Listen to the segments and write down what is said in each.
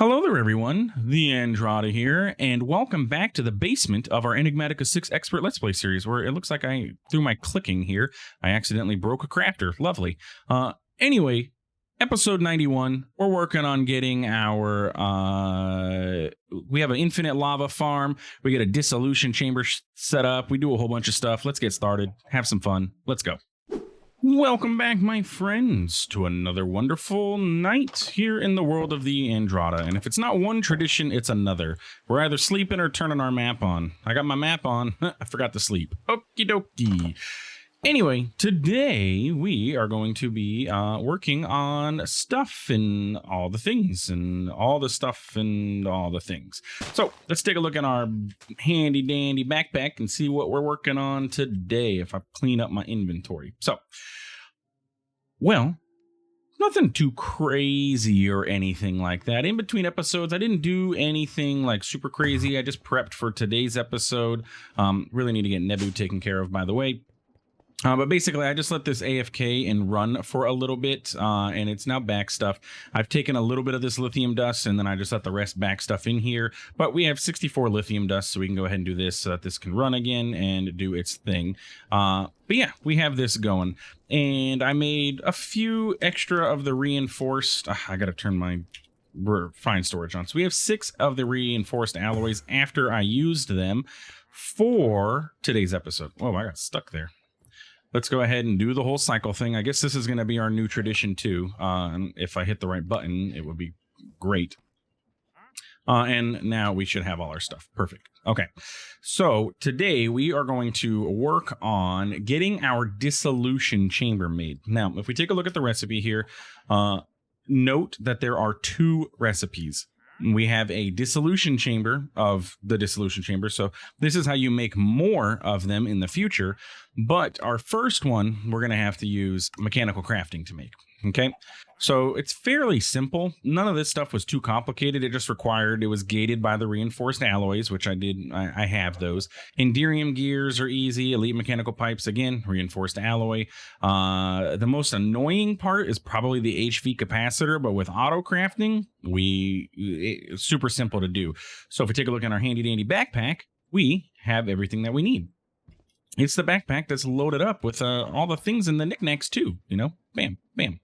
Hello there, everyone. TheAndrata here, and welcome back to the basement of our Enigmatica 6 Expert Let's Play series, where it looks like through my clicking here, I accidentally broke a crafter. Lovely. Anyway, episode 91, we're working on getting our, we have an infinite lava farm, we get a dissolution chamber set up, we do a whole bunch of stuff. Let's get started, have some fun, let's go. Welcome back, my friends, to another wonderful night here in the world of TheAndrata. And if it's not one tradition, it's another. We're either sleeping or turning our map on. I got my map on. I forgot to sleep. Okie dokie. Anyway, today we are going to be working on stuff and all the things and all the stuff and all the things. So let's take a look at our handy dandy backpack and see what we're working on today if I clean up my inventory. So, well, nothing too crazy or anything like that. In between episodes, I didn't do anything like super crazy. I just prepped for today's episode. Really need to get Nebu taken care of, by the way. But basically, I just let this AFK and run for a little bit, and it's now back stuff. I've taken a little bit of this lithium dust, and then I just let the rest back stuff in here. But we have 64 lithium dust, so we can go ahead and do this so that this can run again and do its thing. But yeah, we have this going. And I made a few extra of the reinforced... I gotta turn my fine storage on. So we have 6 of the reinforced alloys after I used them for today's episode. Whoa, I got stuck there. Let's go ahead and do the whole cycle thing. I guess this is going to be our new tradition too. If I hit the right button, it would be great. And now we should have all our stuff. Perfect. Okay. So today we are going to work on getting our dissolution chamber made. Now, if we take a look at the recipe here, note that there are 2 recipes. We have a dissolution chamber of the dissolution chamber. So this is how you make more of them in the future. But our first one, we're going to have to use mechanical crafting to make. Okay, so it's fairly simple. None of this stuff was too complicated. It just required, it was gated by the reinforced alloys, which I did. I have those. Enderium gears are easy. Elite mechanical pipes, again, reinforced alloy. The most annoying part is probably the HV capacitor, but with auto crafting, it's super simple to do. So if we take a look at our handy dandy backpack, we have everything that we need. It's the backpack that's loaded up with all the things and the knickknacks too, you know, bam, bam.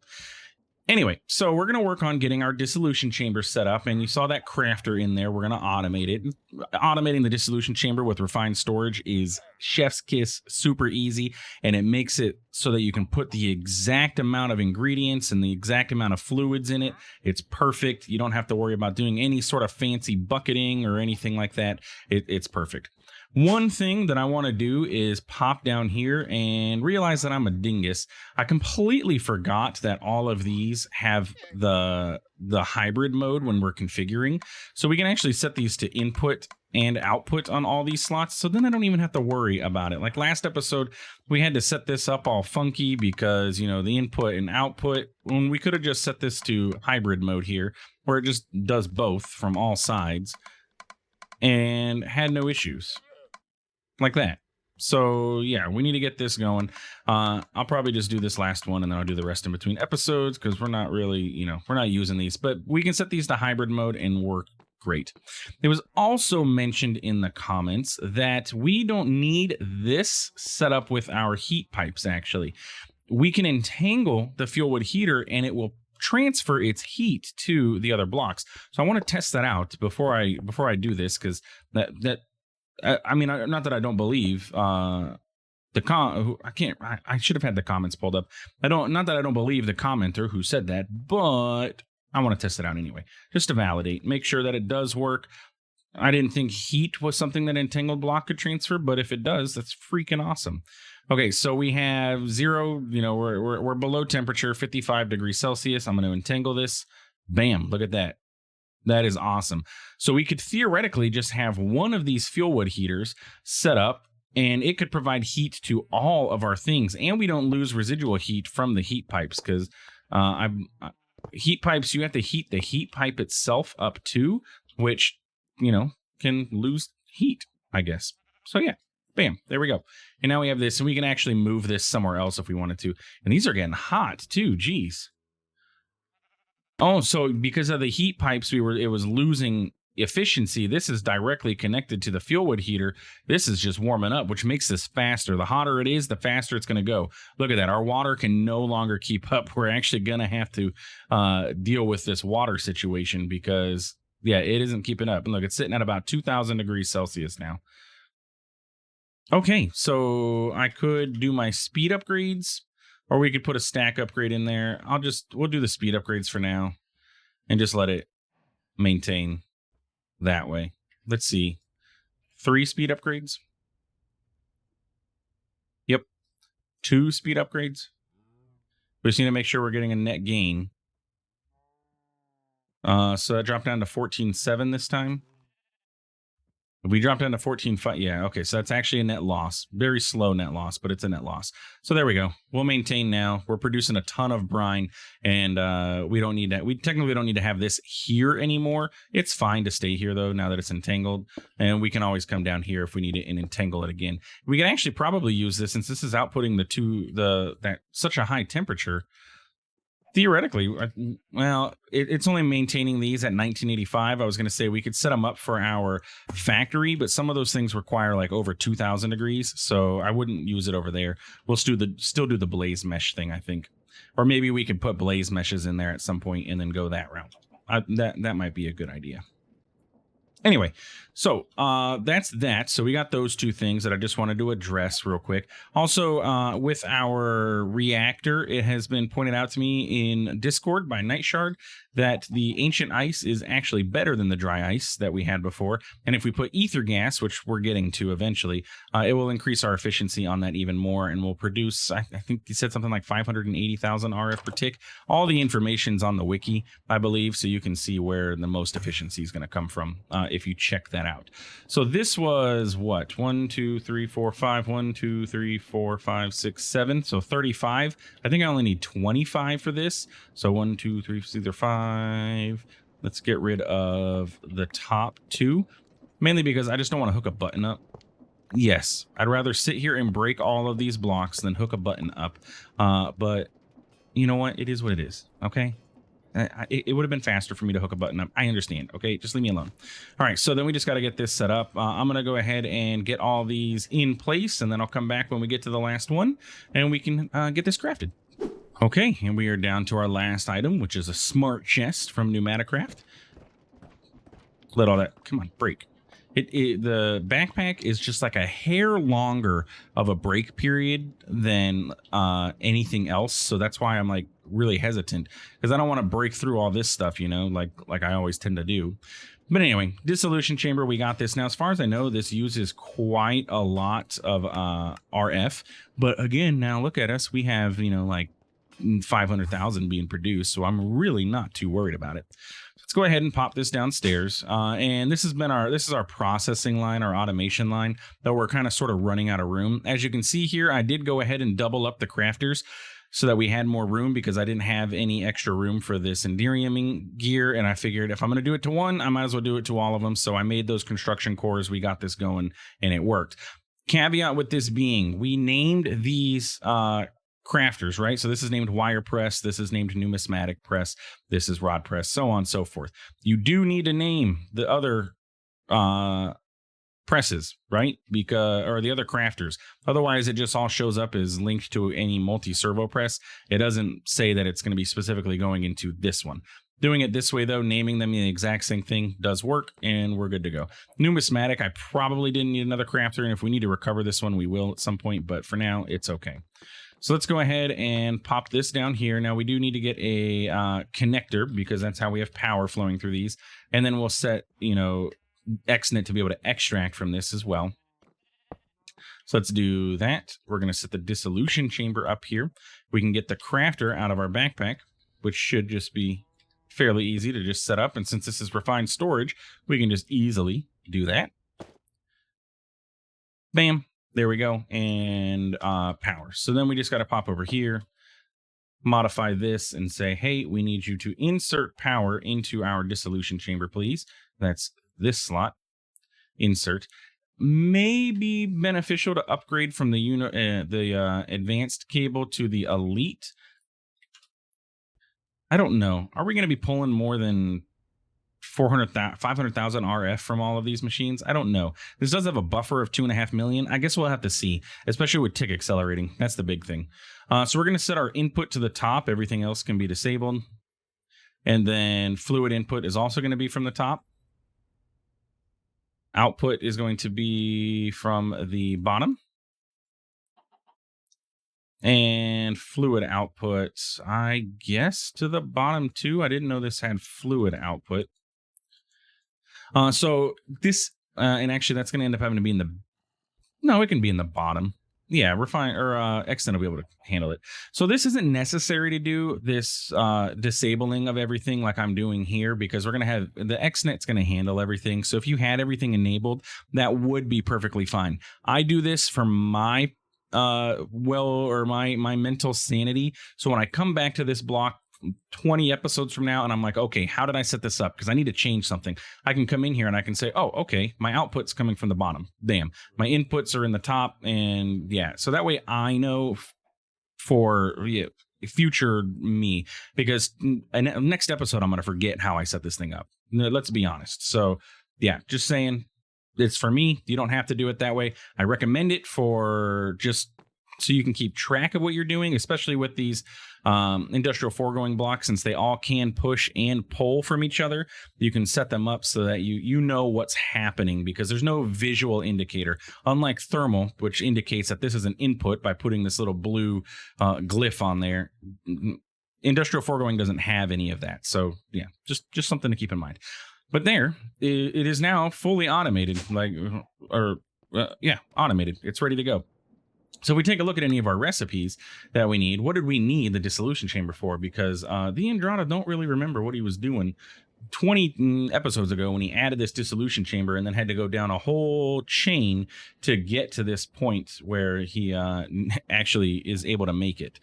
Anyway, so we're going to work on getting our dissolution chamber set up, and you saw that crafter in there. We're going to automate it. Automating the dissolution chamber with refined storage is chef's kiss, super easy, and it makes it so that you can put the exact amount of ingredients and the exact amount of fluids in it. It's perfect. You don't have to worry about doing any sort of fancy bucketing or anything like that. It's perfect. One thing that I want to do is pop down here and realize that I'm a dingus. I completely forgot that all of these have the hybrid mode when we're configuring. So we can actually set these to input and output on all these slots. So then I don't even have to worry about it. Like last episode, we had to set this up all funky because, you know, the input and output, when we could have just set this to hybrid mode here, where it just does both from all sides and had no issues. Like that. So yeah, we need to get this going. I'll probably just do this last one and then I'll do the rest in between episodes because we're not really, you know, we're not using these, but we can set these to hybrid mode and work great. It was also mentioned in the comments that we don't need this set up with our heat pipes. Actually, we can entangle the fuel wood heater and it will transfer its heat to the other blocks. So I want to test that out before I do this, because I mean, not that I don't believe I should have had the comments pulled up. Not that I don't believe the commenter who said that, but I want to test it out anyway, just to validate, make sure that it does work. I didn't think heat was something that entangled block could transfer, but if it does, that's freaking awesome. Okay, so we have 0, you know, we're below temperature, 55 degrees Celsius. I'm going to entangle this. Bam, look at that. That is awesome. So we could theoretically just have one of these fuel wood heaters set up, and it could provide heat to all of our things, and we don't lose residual heat from the heat pipes, because heat pipes, you have to heat the heat pipe itself up too, which, you know, can lose heat, I guess. So yeah, bam, there we go. And now we have this, and we can actually move this somewhere else if we wanted to. And these are getting hot too, geez. Oh, so because of the heat pipes, it was losing efficiency. This is directly connected to the fuel wood heater. This is just warming up, which makes this faster. The hotter it is, the faster it's going to go. Look at that. Our water can no longer keep up. We're actually going to have to deal with this water situation because, yeah, it isn't keeping up. And look, it's sitting at about 2,000 degrees Celsius now. Okay, so I could do my speed upgrades, or we could put a stack upgrade in there. We'll do the speed upgrades for now and just let it maintain that way. Let's see. 3 speed upgrades. Yep. 2 speed upgrades. We just need to make sure we're getting a net gain. So that dropped down to 14.7 this time. If we drop down to 14.5, yeah, okay, so that's actually a net loss. Very slow net loss, but it's a net loss. So there we go. We'll maintain now. We're producing a ton of brine, and we don't need that. We technically don't need to have this here anymore. It's fine to stay here, though, now that it's entangled, and we can always come down here if we need it and entangle it again. We can actually probably use this, since this is outputting that such a high temperature. Theoretically, well, it's only maintaining these at 1985. I was going to say we could set them up for our factory, but some of those things require like over 2,000 degrees, so I wouldn't use it over there. We'll still do the blaze mesh thing, I think, or maybe we could put blaze meshes in there at some point and then go that route. That might be a good idea. Anyway, so that's that. So we got those 2 things that I just wanted to address real quick. Also, with our reactor, it has been pointed out to me in Discord by Nightshard that the ancient ice is actually better than the dry ice that we had before. And if we put ether gas, which we're getting to eventually, it will increase our efficiency on that even more, and will produce, I think he said something like 580,000 RF per tick. All the information's on the wiki, I believe, so you can see where the most efficiency is going to come from if you check that out. So this was what? 1, 2, 3, 4, 5. 1, 2, 3, 4, 5, 6, 7. So 35. I think I only need 25 for this. So 1, 2, 3, 4, 5. Let's get rid of the top 2, mainly because I just don't want to hook a button up. Yes, I'd rather sit here and break all of these blocks than hook a button up. But you know what? It is what it is. Okay. It would have been faster for me to hook a button up. I understand. Okay, just leave me alone. All right, so then we just got to get this set up. I'm going to go ahead and get all these in place, and then I'll come back when we get to the last one, and we can get this crafted. Okay, and we are down to our last item, which is a smart chest from Enigmatica. Let all that, come on, break. The backpack is just like a hair longer of a break period than anything else, so that's why I'm like really hesitant, because I don't want to break through all this stuff, you know, like I always tend to do. But anyway, dissolution chamber, we got this. Now, as far as I know, this uses quite a lot of RF, but again, now look at us, we have, you know, like 500,000 being produced, so I'm really not too worried about it. Let's go ahead and pop this downstairs. And this is our processing line, our automation line, though we're kind of sort of running out of room. As you can see here, I did go ahead and double up the crafters so that we had more room, because I didn't have any extra room for this Endermium gear, and I figured if I'm going to do it to one, I might as well do it to all of them. So I made those construction cores, we got this going, and it worked. Caveat with this being, we named these crafters, right? So this is named wire press, this is named numismatic press, this is rod press, so on and so forth. You do need to name the other presses, right? Or the other crafters. Otherwise, it just all shows up as linked to any multi-servo press. It doesn't say that it's going to be specifically going into this one. Doing it this way, though, naming them the exact same thing does work, and we're good to go. Numismatic, I probably didn't need another crafter, and if we need to recover this one, we will at some point, but for now, it's okay. So let's go ahead and pop this down here. Now we do need to get a connector, because that's how we have power flowing through these. And then we'll set, you know, XNet to be able to extract from this as well. So let's do that. We're going to set the dissolution chamber up here. We can get the crafter out of our backpack, which should just be fairly easy to just set up. And since this is refined storage, we can just easily do that. Bam. There we go, and power. So then we just got to pop over here, modify this, and say, hey, we need you to insert power into our dissolution chamber, please. That's this slot. Insert. May be beneficial to upgrade from the advanced cable to the elite. I don't know. Are we going to be pulling more than 500,000 RF from all of these machines? I don't know. This does have a buffer of 2.5 million. I guess we'll have to see, especially with tick accelerating. That's the big thing. So we're going to set our input to the top. Everything else can be disabled. And then fluid input is also going to be from the top. Output is going to be from the bottom. And fluid output, I guess, to the bottom too. I didn't know this had fluid output. So this, and actually that's going to end up having to be in the, no, it can be in the bottom. Yeah, refine or Xnet will be able to handle it. So this isn't necessary to do this disabling of everything like I'm doing here, because we're going to have the Xnet's going to handle everything. So if you had everything enabled, that would be perfectly fine. I do this for my my mental sanity. So when I come back to this block 20 episodes from now and I'm like, okay, how did I set this up? Because I need to change something. I can come in here and I can say, oh, okay, my output's coming from the bottom. Damn, my inputs are in the top. And yeah, so that way I know for future me, because next episode I'm going to forget how I set this thing up. Let's be honest. So yeah, just saying, it's for me. You don't have to do it that way. I recommend it for just so you can keep track of what you're doing, especially with these industrial foregoing blocks, since they all can push and pull from each other. You can set them up so that you know what's happening, because there's no visual indicator, unlike thermal, which indicates that this is an input by putting this little blue glyph on there. Industrial foregoing doesn't have any of that. So yeah, just something to keep in mind. But there, it is now fully automated, automated. It's ready to go. So if we take a look at any of our recipes that we need, what did we need the dissolution chamber for? Because TheAndrata don't really remember what he was doing 20 episodes ago when he added this dissolution chamber and then had to go down a whole chain to get to this point where he actually is able to make it.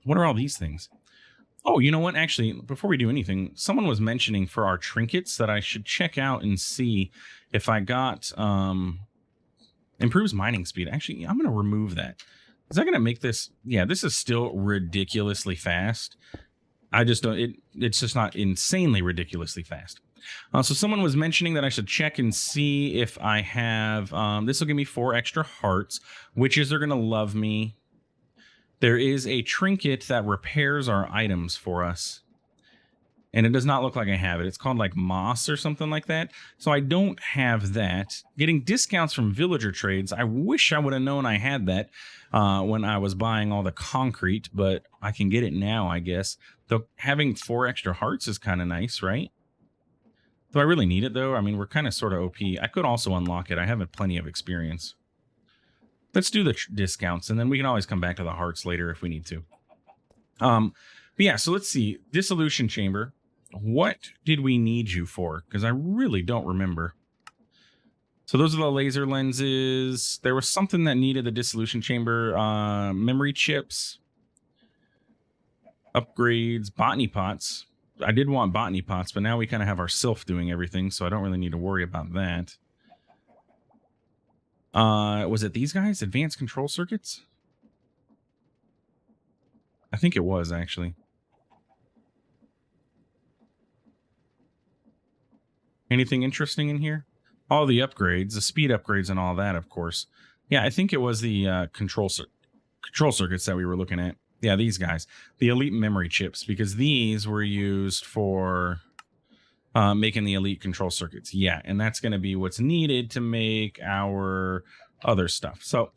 What are all these things? Oh, you know what? Actually, before we do anything, someone was mentioning for our trinkets that I should check out and see if I got improves mining speed. Actually, I'm going to remove that. Is that going to make this? Yeah, this is still ridiculously fast. I just don't. It's just not insanely ridiculously fast. So someone was mentioning that I should check and see if I have. This will give me 4 extra hearts. Witches are going to love me. There is a trinket that repairs our items for us. And it does not look like I have it. It's called like moss or something like that. So I don't have that. Getting discounts from villager trades. I wish I would have known I had that when I was buying all the concrete, but I can get it now, I guess. Though having 4 extra hearts is kind of nice, right? Do I really need it though? I mean, we're kind of sort of OP. I could also unlock it. I have plenty of experience. Let's do the discounts, and then we can always come back to the hearts later if we need to. But yeah, so let's see. Dissolution chamber. What did we need you for? Because I really don't remember. So those are the laser lenses. There was something that needed the dissolution chamber. Memory chips. Upgrades. Botany pots. I did want botany pots, but now we kind of have our sylph doing everything, so I don't really need to worry about that. Was it these guys? Advanced control circuits? I think it was, actually. Anything interesting in here? All the upgrades, the speed upgrades and all that, of course. Yeah, I think it was the control circuits that we were looking at. Yeah, these guys. The elite memory chips, because these were used for making the elite control circuits. Yeah, and that's going to be what's needed to make our other stuff. So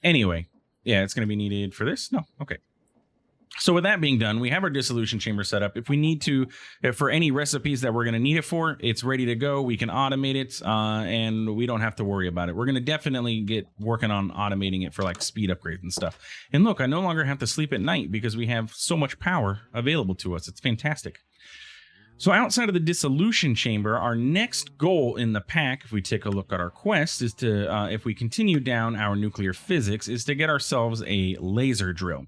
anyway, yeah, it's going to be needed for this. No, okay. So with that being done, we have our dissolution chamber set up. If we need to, for any recipes that we're going to need it for, it's ready to go. We can automate it, and we don't have to worry about it. We're going to definitely get working on automating it for like speed upgrades and stuff. And look, I no longer have to sleep at night because we have so much power available to us. It's fantastic. So outside of the dissolution chamber, our next goal in the pack, if we take a look at our quest, is to, if we continue down our nuclear physics, is to get ourselves a laser drill.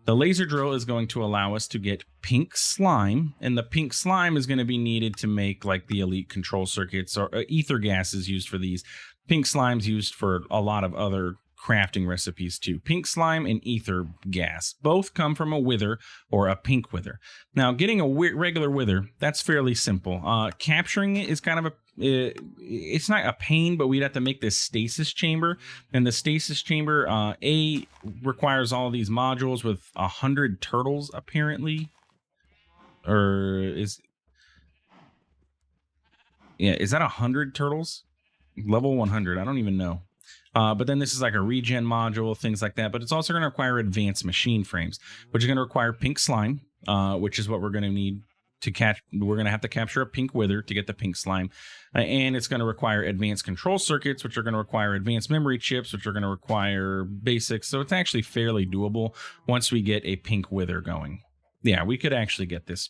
The laser drill is going to allow us to get pink slime, and the pink slime is going to be needed to make like the elite control circuits, or ether gas is used for these. Pink slime's used for a lot of other crafting recipes too. Pink slime and ether gas. Both come from a wither or a pink wither. Now, getting a regular wither, that's fairly simple. Capturing it is kind of it's not a pain, but we'd have to make this stasis chamber. And the stasis chamber, requires all these modules with 100 turtles, apparently. Or is that 100 turtles? Level 100, I don't even know. But then this is like a regen module, things like that. But it's also going to require advanced machine frames, which is going to require pink slime, which is what we're going to need to catch. We're going to have to capture a pink wither to get the pink slime. And it's going to require advanced control circuits, which are going to require advanced memory chips, which are going to require basics. So it's actually fairly doable once we get a pink wither going. Yeah, we could actually get this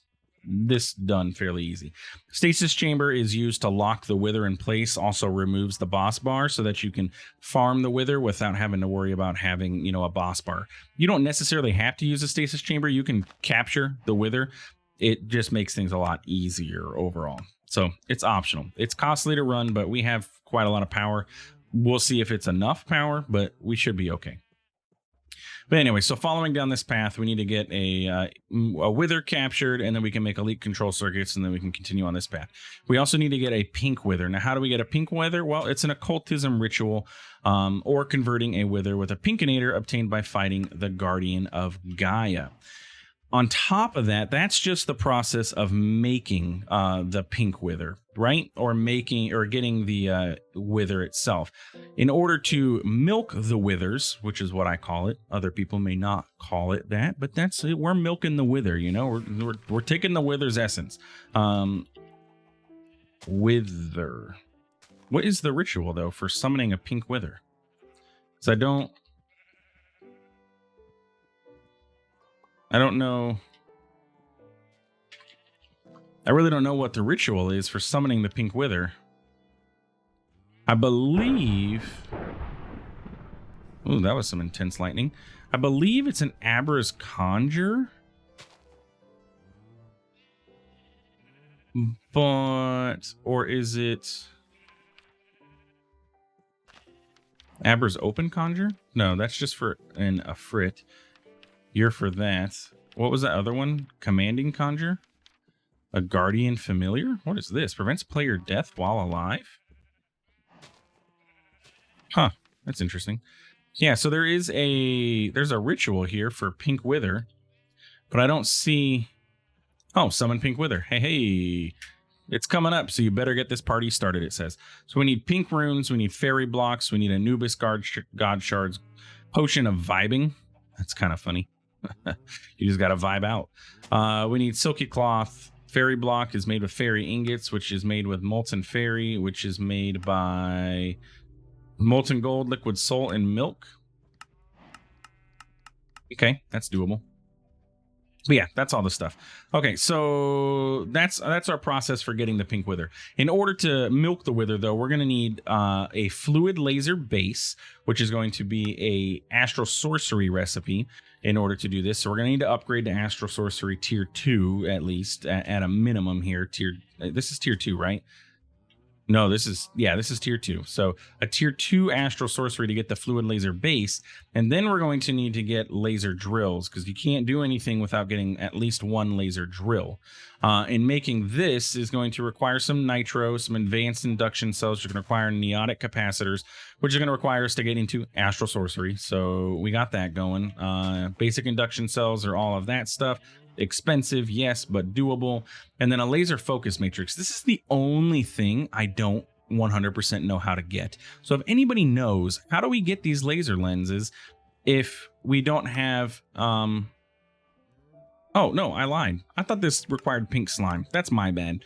done fairly easy. Stasis chamber is used to lock the wither in place, also removes the boss bar so that you can farm the wither without having to worry about having, a boss bar. You don't necessarily have to use a stasis chamber. You can capture the wither. It just makes things a lot easier overall. So it's optional. It's costly to run, but we have quite a lot of power. We'll see if it's enough power, but we should be okay. But anyway, so following down this path, we need to get a wither captured, and then we can make elite control circuits, and then we can continue on this path. We also need to get a pink wither. Now, how do we get a pink wither? Well, it's an occultism ritual, or converting a wither with a pinkinator obtained by fighting the Guardian of Gaia. On top of that, that's just the process of making the pink wither, right? Or getting the wither itself. In order to milk the withers, which is what I call it, other people may not call it that, but that's it. We're milking the wither, we're taking the wither's essence. Wither. What is the ritual though for summoning a pink wither? Because I don't know. I really don't know what the ritual is for summoning the pink wither. I believe... Ooh, that was some intense lightning. I believe it's an Abra's conjure. Or is it... Abra's open conjure? No, that's just for an Afrit. You're for that. What was that other one? Commanding conjure? A guardian familiar? What is this? Prevents player death while alive? Huh. That's interesting. Yeah, so there's a ritual here for pink wither, but I don't see... Oh, summon pink wither. Hey. It's coming up, so you better get this party started, it says. So we need pink runes, we need fairy blocks, we need Anubis god shards, potion of vibing. That's kind of funny. You just gotta vibe out. We need silky cloth. Fairy block is made with fairy ingots, which is made with molten fairy, which is made by molten gold, liquid soul, and milk. Okay, that's doable. But yeah, that's all the stuff. Okay, so that's our process for getting the pink wither. In order to milk the wither, though, we're going to need a fluid laser base, which is going to be a astral sorcery recipe in order to do this. So we're going to need to upgrade to astral sorcery tier 2, at least, at a minimum here. This is tier 2, right? No, this is tier 2. So a tier 2 astral sorcery to get the fluid laser base. And then we're going to need to get laser drills, because you can't do anything without getting at least one laser drill. And making this is going to require some nitro, some advanced induction cells, which are going to require neotic capacitors, which are going to require us to get into astral sorcery. So we got that going. Basic induction cells are all of that stuff. Expensive, yes, but doable. And then a laser focus matrix. This is the only thing I don't 100% know how to get. So if anybody knows, how do we get these laser lenses if we don't have... Oh, no, I lied. I thought this required pink slime. That's my bad.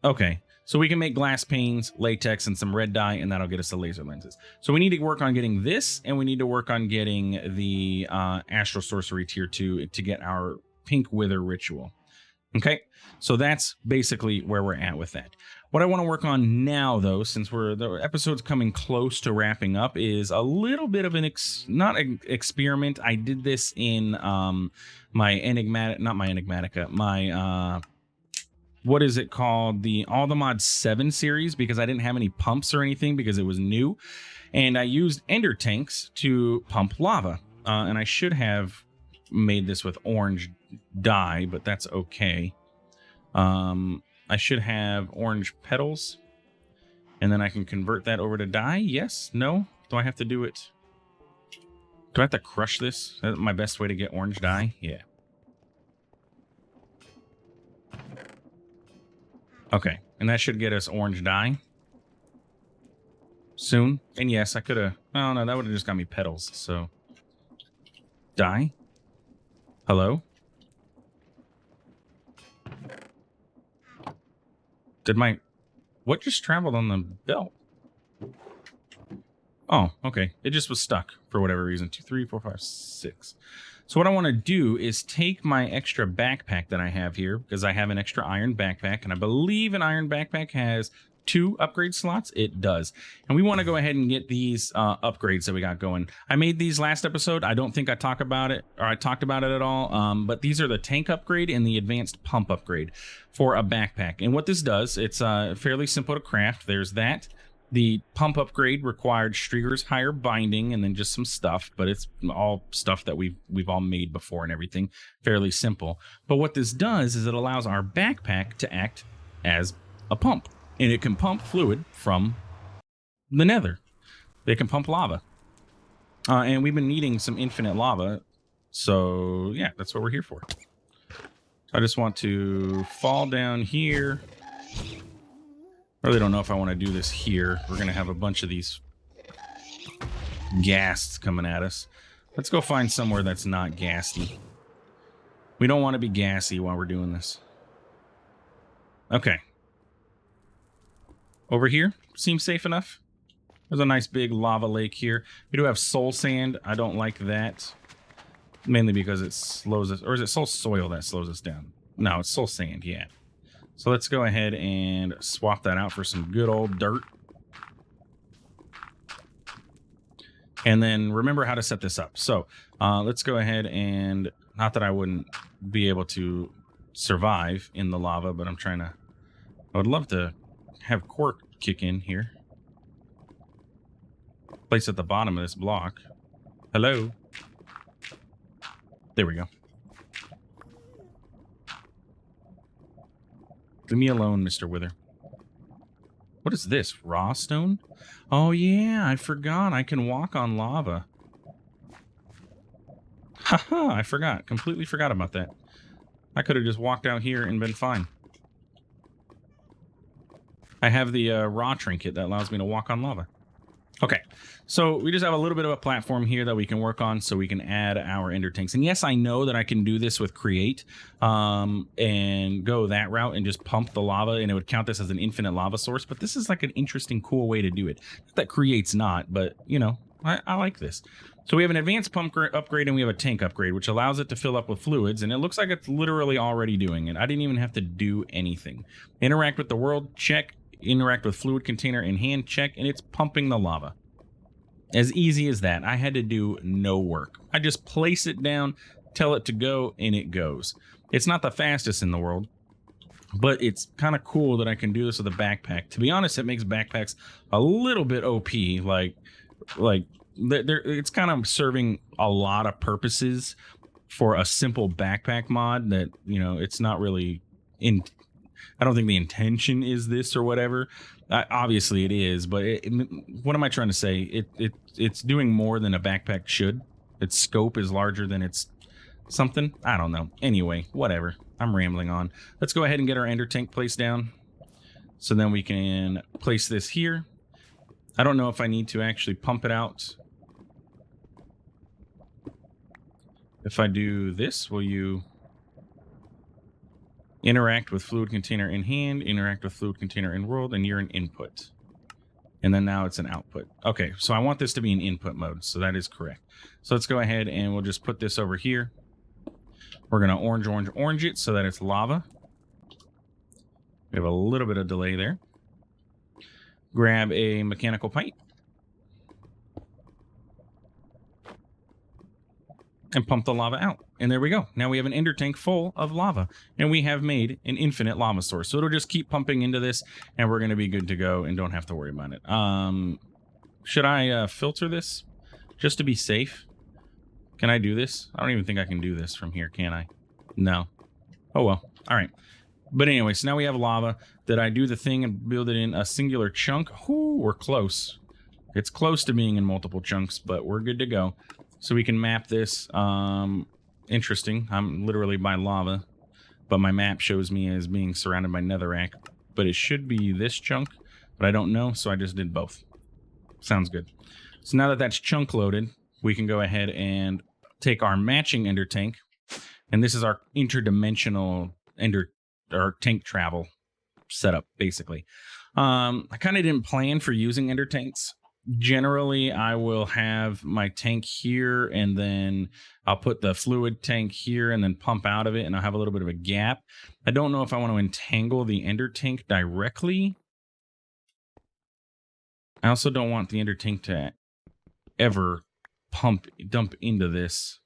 Okay, so we can make glass panes, latex, and some red dye, and that'll get us the laser lenses. So we need to work on getting this, and we need to work on getting the astral sorcery tier 2 to get our pink wither ritual. Okay, so that's basically where we're at with that. What I want to work on now, though, since the episode's coming close to wrapping up, is a little bit of an experiment. I did this in my Enigmatica, what is it called? The All the Mod 7 series, because I didn't have any pumps or anything because it was new. And I used ender tanks to pump lava. And I should have made this with orange dye, but that's okay. I should have orange petals, and then I can convert that over to dye. Yes? No? Do I have to do it? Do I have to crush this? Is that my best way to get orange dye? Yeah. Okay, and that should get us orange dye soon. And yes, I could have... Oh, no, that would have just got me petals, so... Dye? Hello? Did my... What just traveled on the belt? Oh, okay. It just was stuck for whatever reason. 2, 3, 4, 5, 6. So what I want to do is take my extra backpack that I have here, because I have an extra iron backpack, and I believe an iron backpack has 2 upgrade slots. It does. And we want to go ahead and get these upgrades that we got going. I made these last episode. I don't think I talked about it at all. But these are the tank upgrade and the advanced pump upgrade for a backpack. And what this does, it's fairly simple to craft. There's that. The pump upgrade required Strieger's higher binding and then just some stuff, but it's all stuff that we've all made before and everything. Fairly simple. But what this does is it allows our backpack to act as a pump. And it can pump fluid from the nether. It can pump lava. And we've been needing some infinite lava. So, yeah, that's what we're here for. I just want to fall down here. I really don't know if I want to do this here. We're going to have a bunch of these ghasts coming at us. Let's go find somewhere that's not ghasty. We don't want to be gassy while we're doing this. Okay. Over here seems safe enough. There's a nice big lava lake here. We do have soul sand. I don't like that. Mainly because it slows us. Or is it soul soil that slows us down? No, it's soul sand, yeah. So let's go ahead and swap that out for some good old dirt. And then remember how to set this up. So let's go ahead and... Not that I wouldn't be able to survive in the lava, but I'm trying to... I would love to have quark kick in here. Place at the bottom of this block. Hello? There we go. Leave me alone, Mr. Wither. What is this? Raw stone? Oh, yeah, I forgot. I can walk on lava. Haha, I forgot. Completely forgot about that. I could have just walked out here and been fine. I have the raw trinket that allows me to walk on lava. Okay, so we just have a little bit of a platform here that we can work on so we can add our ender tanks. And yes, I know that I can do this with create and go that route and just pump the lava and it would count this as an infinite lava source. But this is like an interesting, cool way to do it. That create's not, but you know, I like this. So we have an advanced pump upgrade and we have a tank upgrade, which allows it to fill up with fluids. And it looks like it's literally already doing it. I didn't even have to do anything. Interact with the world, check. Interact with fluid container in hand, check, and it's pumping the lava. As easy as that. I had to do no work. I just place it down, tell it to go, and it goes. It's not the fastest in the world, but it's kind of cool that I can do this with a backpack. To be honest, it makes backpacks a little bit OP. Like it's kind of serving a lot of purposes for a simple backpack mod that, you know, it's not really in... I don't think the intention is this or whatever. Obviously it is, but what am I trying to say? It's doing more than a backpack should. Its scope is larger than its something. I don't know. Anyway, whatever. I'm rambling on. Let's go ahead and get our ender tank placed down. So then we can place this here. I don't know if I need to actually pump it out. If I do this, will you... Interact with fluid container in hand, interact with fluid container in world, and you're an input. And then now it's an output. Okay, so I want this to be in input mode, so that is correct. So let's go ahead and we'll just put this over here. We're going to orange it so that it's lava. We have a little bit of delay there. Grab a mechanical pipe. And pump the lava out. And there we go. Now we have an ender tank full of lava. And we have made an infinite lava source. So it'll just keep pumping into this. And we're going to be good to go and don't have to worry about it. Should I filter this just to be safe? Can I do this? I don't even think I can do this from here, can I? No. Oh, well. All right. But anyway, so now we have lava. Did I do the thing and build it in a singular chunk? Ooh, we're close. It's close to being in multiple chunks, but we're good to go. So we can map this. Interesting. I'm literally by lava, but my map shows me as being surrounded by netherrack. But it should be this chunk, but I don't know, so I just did both. Sounds good. So now that that's chunk loaded, we can go ahead and take our matching ender tank, and this is our interdimensional tank travel setup, basically. I kind of didn't plan for using ender tanks. Generally, I will have my tank here, and then I'll put the fluid tank here and then pump out of it, and I'll have a little bit of a gap. I don't know if I want to entangle the ender tank directly. I also don't want the ender tank to ever dump into this.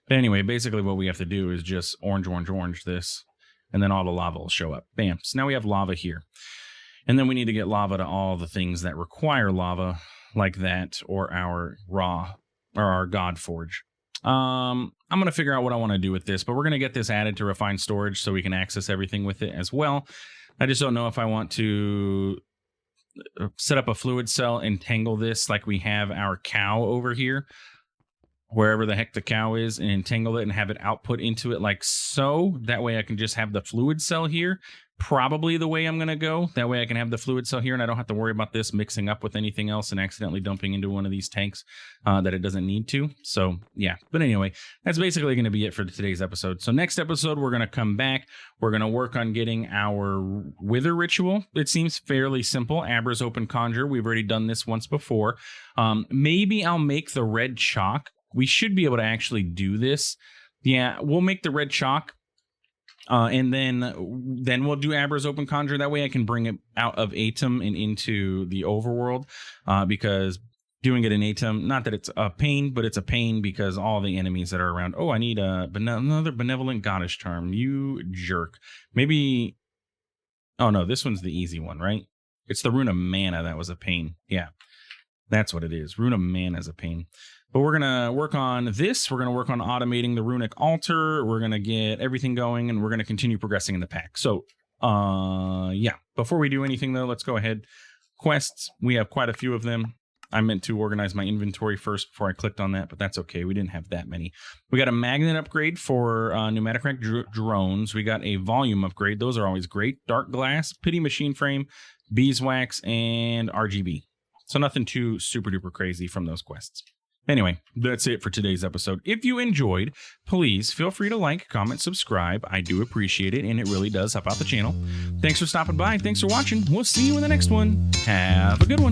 But anyway, basically what we have to do is just orange this, and then all the lava will show up. Bam. So now we have lava here. And then we need to get lava to all the things that require lava, like that, or our God Forge. I'm going to figure out what I want to do with this, but we're going to get this added to refined storage so we can access everything with it as well. I just don't know if I want to set up a fluid cell, entangle this like we have our cow over here, wherever the heck the cow is, and entangle it and have it output into it like so. That way I can just have the fluid cell here. Probably the way I'm going to go. That way I can have the fluid cell here and I don't have to worry about this mixing up with anything else and accidentally dumping into one of these tanks that it doesn't need to. So yeah, but anyway, that's basically going to be it for today's episode. So next episode, we're going to come back. We're going to work on getting our wither ritual. It seems fairly simple. Abra's open conjure. We've already done this once before. Maybe I'll make the red chalk. We should be able to actually do this. Yeah, we'll make the red chalk. And then we'll do Abra's open conjure. That way I can bring it out of Atem and into the overworld, because doing it in Atem, not that it's a pain, but it's a pain because all the enemies that are around. Oh, I need another benevolent goddess charm. You jerk. Maybe. Oh no, this one's the easy one, right? It's the rune of mana that was a pain. Yeah, that's what it is. Rune of mana is a pain. But we're going to work on this. We're going to work on automating the runic altar. We're going to get everything going, and we're going to continue progressing in the pack. So, yeah. Before we do anything, though, let's go ahead. Quests. We have quite a few of them. I meant to organize my inventory first before I clicked on that, but that's okay. We didn't have that many. We got a magnet upgrade for Enigmatica drones. We got a volume upgrade. Those are always great. Dark glass, pity machine frame, beeswax, and RGB. So nothing too super duper crazy from those quests. Anyway, that's it for today's episode. If you enjoyed, please feel free to like, comment, subscribe. I do appreciate it, and it really does help out the channel. Thanks for stopping by. Thanks for watching. We'll see you in the next one. Have a good one.